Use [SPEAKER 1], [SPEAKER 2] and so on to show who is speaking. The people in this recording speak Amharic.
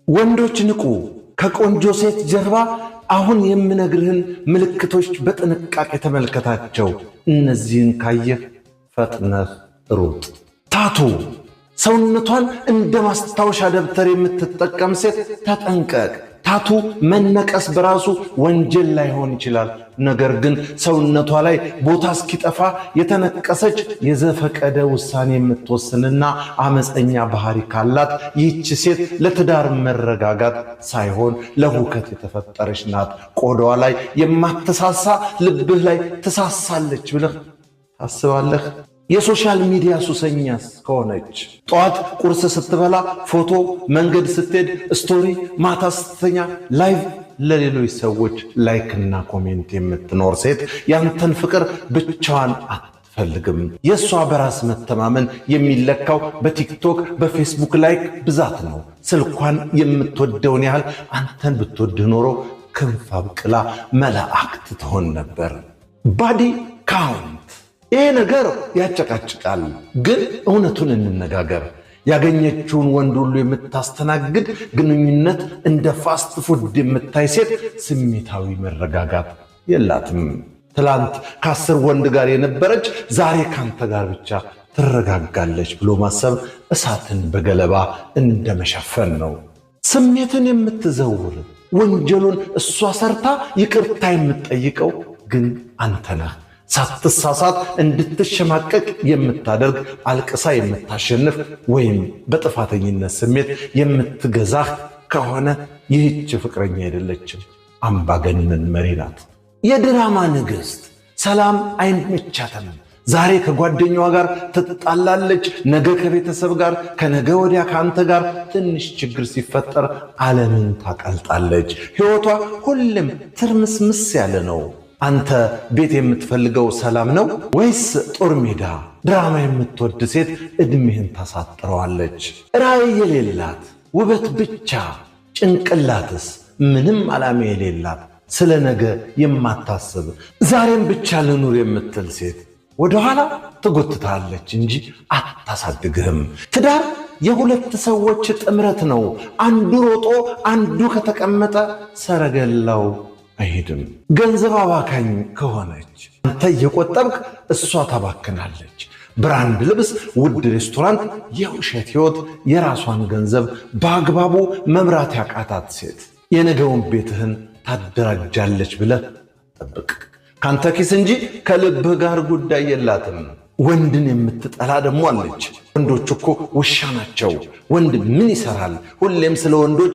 [SPEAKER 1] ወንዶች ንቁ! ከቆንጆ ሴት ጀርባ አሁን የምነግርህን ምልክቶች በጥንቃቄ ተመልከታቸው። እነዚህን ካየህ ፈጥነህ ሩጥ። ታቱ ሰውነቷን እንደ ማስታወሻ ደብተር የምትጠቀም ሴት ተጠንቀቅ። ታቱ መነቀስ በራሱ ወንጀል ላይሆን ይችላል። ነገር ግን ሰውነቷ ላይ ቦታ እስኪጠፋ የተነቀሰች የዘፈቀደ ውሳኔ የምትወስንና አመፀኛ ባህሪ ካላት ይህች ሴት ለትዳር መረጋጋት ሳይሆን ለሁከት የተፈጠረች ናት። ቆዳዋ ላይ የማትሳሳ ልብህ ላይ ትሳሳለች ብለህ ታስባለህ? የሶሻል ሚዲያ ሱሰኛስ ከሆነች ጠዋት ቁርስ ስትበላ ፎቶ፣ መንገድ ስትሄድ ስቶሪ፣ ማታ ስትተኛ ላይቭ ለሌሎች ሰዎች ላይክና ኮሜንት የምትኖር ሴት ያንተን ፍቅር ብቻዋን አትፈልግም። የእሷ በራስ መተማመን የሚለካው በቲክቶክ በፌስቡክ ላይክ ብዛት ነው። ስልኳን የምትወደውን ያህል አንተን ብትወድህ ኖሮ ክንፍ አብቅላ መላእክት ትሆን ነበር። ባዲ ካውንት ይሄ ነገር ያጨቃጭቃል፣ ግን እውነቱን እንነጋገር። ያገኘችውን ወንድ ሁሉ የምታስተናግድ ግንኙነት እንደ ፋስት ፉድ የምታይ ሴት ስሜታዊ መረጋጋት የላትም። ትላንት ከ10 ወንድ ጋር የነበረች ዛሬ ካንተ ጋር ብቻ ትረጋጋለች ብሎ ማሰብ እሳትን በገለባ እንደመሸፈን ነው። ስሜትን የምትዘውር ወንጀሉን እሷ ሰርታ ይቅርታ የምትጠይቀው ግን አንተ ነህ። ሳትሳሳት እንድትሸማቀቅ የምታደርግ አልቅሳ የምታሸንፍ ወይም በጥፋተኝነት ስሜት የምትገዛህ ከሆነ ይህች ፍቅረኛ አይደለችም፣ አምባገነን መሪ ናት። የድራማ ንግሥት ሰላም አይመቻትም። ዛሬ ከጓደኛዋ ጋር ትጣላለች፣ ነገ ከቤተሰብ ጋር፣ ከነገ ወዲያ ከአንተ ጋር ትንሽ ችግር ሲፈጠር ዓለምን ታቀልጣለች። ሕይወቷ ሁሉም ትርምስምስ ያለ ነው። አንተ ቤት የምትፈልገው ሰላም ነው ወይስ ጦር ሜዳ? ድራማ የምትወድ ሴት ዕድሜህን ታሳጥረዋለች። ራዕይ የሌላት ውበት ብቻ፣ ጭንቅላትስ ምንም ዓላማ የሌላት ስለ ነገ የማታስብ ዛሬም ብቻ ልኑር የምትል ሴት ወደኋላ ትጎትታለች እንጂ አታሳድግህም። ትዳር የሁለት ሰዎች ጥምረት ነው። አንዱ ሮጦ አንዱ ከተቀመጠ ሰረገላው አይሄድም። ገንዘብ አባካኝ ከሆነች አንተ እየቆጠብክ እሷ ታባክናለች። ብራንድ ልብስ፣ ውድ ሬስቶራንት፣ የውሸት ሕይወት፣ የራሷን ገንዘብ በአግባቡ መምራት ያቃታት ሴት የነገውን ቤትህን ታደራጃለች ብለህ ጠብቅ። ካንተ ኪስ እንጂ ከልብህ ጋር ጉዳይ የላትም። ወንድን የምትጠላ ደግሞ አለች። ወንዶች እኮ ውሻ ናቸው። ወንድ ምን ይሰራል? ሁሌም ስለ ወንዶች